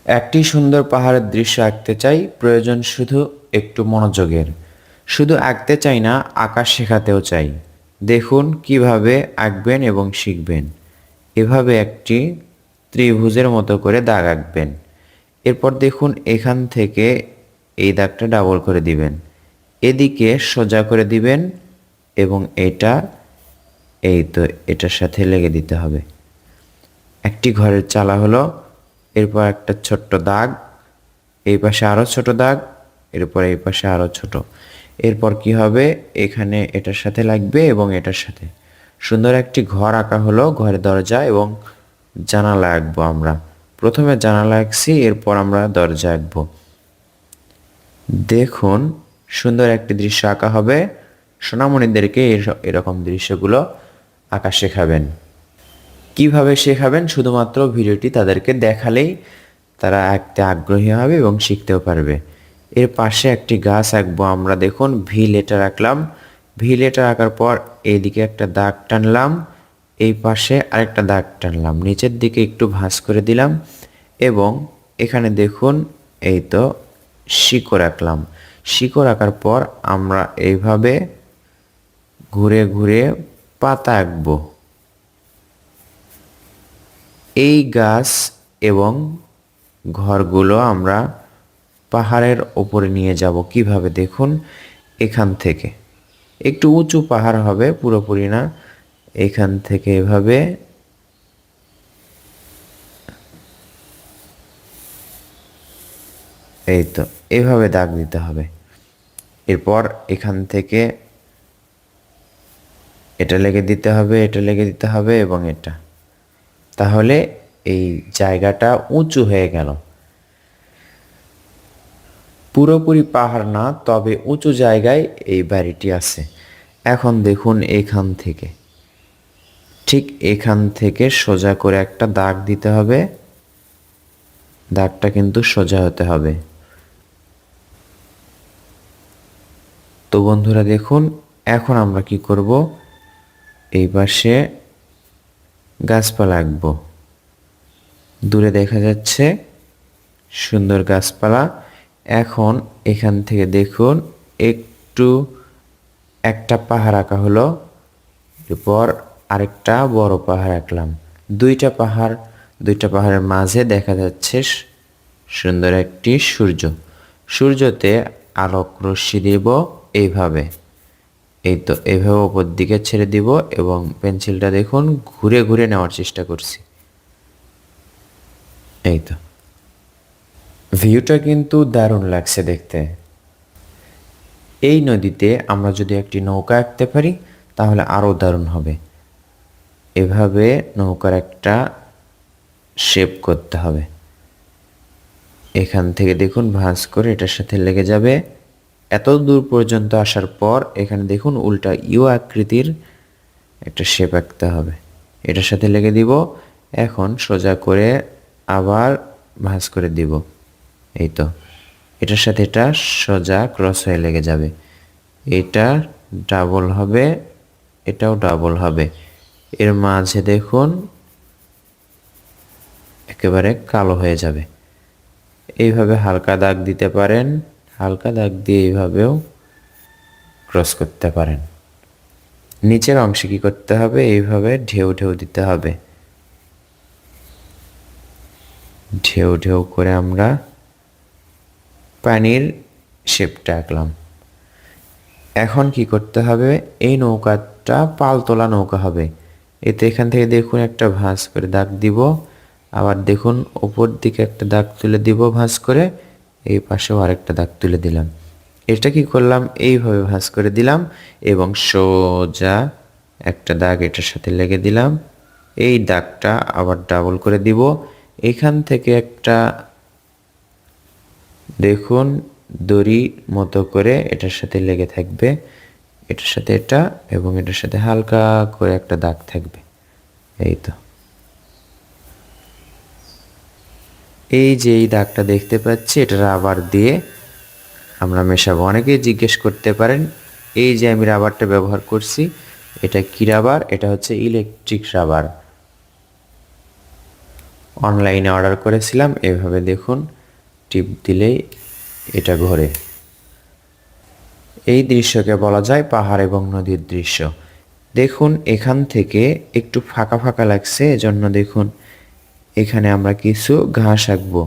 একটি সুন্দর পাহাড়ের দৃশ্য আঁকতে চাই, প্রয়োজন শুধু একটু মনোযোগের। শুধু আঁকতে চাই না, আঁকা শেখাতেও চাই। দেখুন কিভাবে আঁকবেন এবং শিখবেন। এভাবে একটি ত্রিভুজের মতো করে দাগ আঁকবেন। এরপর দেখুন এখান থেকে এই দাগটা ডাবল করে দিবেন, এদিকে সোজা করে দিবেন এবং এটা এই তো এটার সাথে লেগে দিতে হবে। একটি ঘরের চালা হলো, এরপর একটা ছোট্ট দাগ, এই পাশে আরো ছোট দাগ, এরপর এই পাশে আরো ছোট। এরপর কি হবে, এখানে এটার সাথে লাগবে এবং এটার সাথে সুন্দর একটি ঘর আঁকা হলো। ঘরে দরজা এবং জানালা আঁকবো আমরা। প্রথমে জানালা আঁকছি, এরপর আমরা দরজা আঁকবো। দেখুন সুন্দর একটি দৃশ্য আঁকা হবে। সোনামণিদেরকে এরকম দৃশ্যগুলো আঁকা শেখাবেন। কিভাবে শেখাবেন, শুধুমাত্র ভিডিওটি তাদেরকে দেখালেই তারা আঁকতে আগ্রহী হবে এবং শিখতেও পারবে। এর পাশে একটি গাছ আঁকবো আমরা। দেখুন ভি লেটার আঁকলাম। ভি লেটার আঁকার পর এইদিকে একটা দাগ টানলাম, এই পাশে আরেকটা দাগ টানলাম, নিচের দিকে একটু ভাঁজ করে দিলাম এবং এখানে দেখুন এই তো শিকড় আঁকলাম। শিকড় আঁকার পর আমরা এইভাবে ঘুরে ঘুরে পাতা আঁকবো। এই গাছ এবং ঘরগুলো আমরা পাহাড়ের ওপরে নিয়ে যাব। কিভাবে, দেখুন এখান থেকে একটু উঁচু পাহাড় হবে, পুরোপুরি না। এখান থেকে এভাবে এই তো এভাবে দাগ দিতে হবে। এরপর এখান থেকে এটা লেগে দিতে হবে, এটা লেগে দিতে হবে এবং এটা। তাহলে এই জায়গাটা উঁচু হয়ে গেল। পুরোপুরি পাহাড় না, তবে উঁচু জায়গায় এই বাড়িটি আছে। এখন দেখুন এখান থেকে, ঠিক এখান থেকে সোজা করে একটা দাগ দিতে হবে। দাগটা কিন্তু সোজা হতে হবে। তো বন্ধুরা দেখুন, এখন আমরা কি করব, এই পাশে গাছপালা আঁকবো। দূরে দেখা যাচ্ছে সুন্দর গাছপালা। এখন এখান থেকে দেখুন একটু একটা পাহাড় আঁকা হলো, এরপর আরেকটা বড় পাহাড় আঁকলাম। দুইটা পাহাড়ের মাঝে দেখা যাচ্ছে সুন্দর একটি সূর্য। সূর্যতে আলোক রশ্মি দিব এইভাবে। এই তো এইভাবে উপর দিকে ছেড়ে দিব এবং পেন্সিলটা দেখুন ঘুরে ঘুরে নেওয়ার চেষ্টা করছি। এই তো ভিউটা কিন্তু দারুণ লাগছে দেখতে। এই নদীতে আমরা যদি একটি নৌকা আঁকতে পারি তাহলে আরো দারুণ হবে। এভাবে নৌকার একটা শেপ করতে হবে। এখান থেকে দেখুন ভাঁজ করে এটার সাথে লেগে যাবে। এত দূর পর্যন্ত আসার পর এখানে দেখুন উল্টা ইউ আকৃতির একটা শেপ আঁকতে হবে, এটার সাথে লেগে দিব। এখন সোজা করে আবার ভাঁজ করে দিব। এই তো এটার সাথে এটা সোজা ক্রস হয়ে লেগে যাবে। এটা ডাবল হবে, এটাও ডাবল হবে। এর মাঝে দেখুন একেবারে কালো হয়ে যাবে। এইভাবে হালকা দাগ দিতে পারেন, হালকা দাগ দিয়ে এইভাবেও ক্রস করতে পারেন। নিচের অংশে কি করতে হবে, এইভাবে ঢেউ ঢেউ দিতে হবে। ঢেউ ঢেউ করে আমরা পানির শেপটা আঁকলাম। এখন কি করতে হবে, এই নৌকাটা পালতোলা নৌকা হবে। এতে এখান থেকে দেখুন একটা ভাঁজ করে দাগ দিব, আবার দেখুন উপর দিকে একটা দাগ তুলে দিব ভাঁজ করে, এই পাশেও আরেকটা দাগ তুলে দিলাম। এটা কি করলাম, এইভাবে ভাঁজ করে দিলাম এবং সোজা একটা দাগ এটার সাথে লেগে দিলাম। এই দাগটা আবার ডাবল করে দিব। এখান থেকে একটা দেখুন দড়ি মতো করে এটার সাথে লেগে থাকবে, এটার সাথে এটা এবং এটার সাথে হালকা করে একটা দাগ থাকবে। এই তো এই যে এই দাগটা দেখতে পাচ্ছি, এটা রাবার দিয়ে আমরা মেশাবো। অনেকেই জিজ্ঞেস করতে পারেন এই যে আমি রাবারটা ব্যবহার করছি এটা কি রাবার, এটা হচ্ছে ইলেকট্রিক রাবার। অনলাইনে অর্ডার করেছিলাম। এভাবে দেখুন, টিপ দিলেই এটা ঘোরে। এই দৃশ্যকে বলা যায় পাহাড় এবং নদীর দৃশ্য। দেখুন এখান থেকে একটু ফাঁকা ফাঁকা লাগছে, এজন্য দেখুন এখানে আমরা কিছু ঘাস আঁকবো।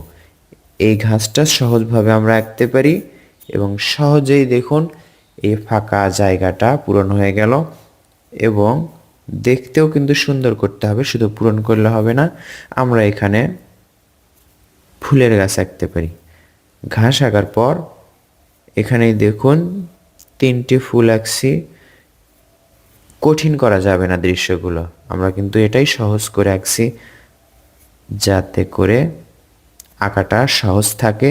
এই ঘাসটা সহজভাবে আমরা আঁকতে পারি এবং সহজেই দেখুন এই ফাঁকা জায়গাটা পূরণ হয়ে গেল। এবং দেখতেও কিন্তু সুন্দর করতে হবে, শুধু পূরণ করলে হবে না। আমরা এখানে ফুলের গাছ আঁকতে পারি। ঘাস আঁকার পর এখানেই দেখুন 3টি ফুল আঁকছি। কঠিন করা যাবে না দৃশ্যগুলো, আমরা কিন্তু এটাই সহজ করে আঁকছি যাতে করে আঁকাটা সহজ থাকে,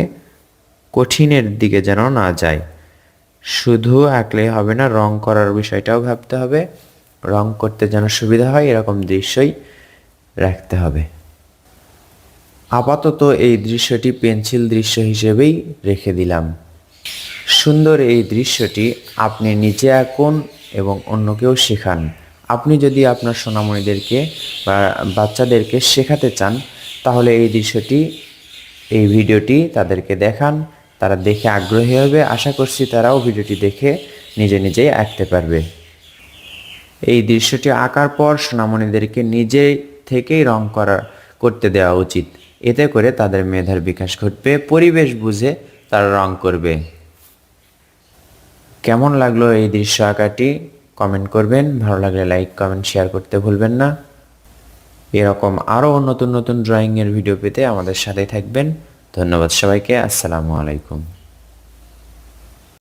কঠিনের দিকে যেন না যায়। শুধু আঁকলেই হবে না, রং করার বিষয়টাও ভাবতে হবে। রং করতে যেন সুবিধা হয় এরকম দৃশ্যই রাখতে হবে। আপাতত এই দৃশ্যটি পেন্সিল দৃশ্য হিসেবেই রেখে দিলাম। সুন্দর এই দৃশ্যটি আপনি নিজে আঁকুন এবং অন্যকেও শেখান। আপনি যদি আপনার সোনামণিদেরকে বা বাচ্চাদেরকে শেখাতে চান, তাহলে এই ভিডিওটি তাদেরকে দেখান। তারা দেখে আগ্রহী হবে। আশা করছি তারাও ভিডিওটি দেখে নিজে নিজেই আঁকতে পারবে। এই দৃশ্যটি আঁকার পর সোনামণিদেরকে নিজে থেকেই রং করতে দেওয়া উচিত। এতে করে তাদের মেধার বিকাশ ঘটবে, পরিবেশ বুঝে তারা রং করবে। কেমন লাগলো এই দৃশ্য আঁকাটি কমেন্ট করবেন। ভালো লাগলে লাইক, কমেন্ট, শেয়ার করতে ভুলবেন না। এরকম আরও নতুন নতুন ড্রয়িংয়ের ভিডিও পেতে আমাদের সাথে থাকবেন। ধন্যবাদ সবাইকে। আসসালামু আলাইকুম।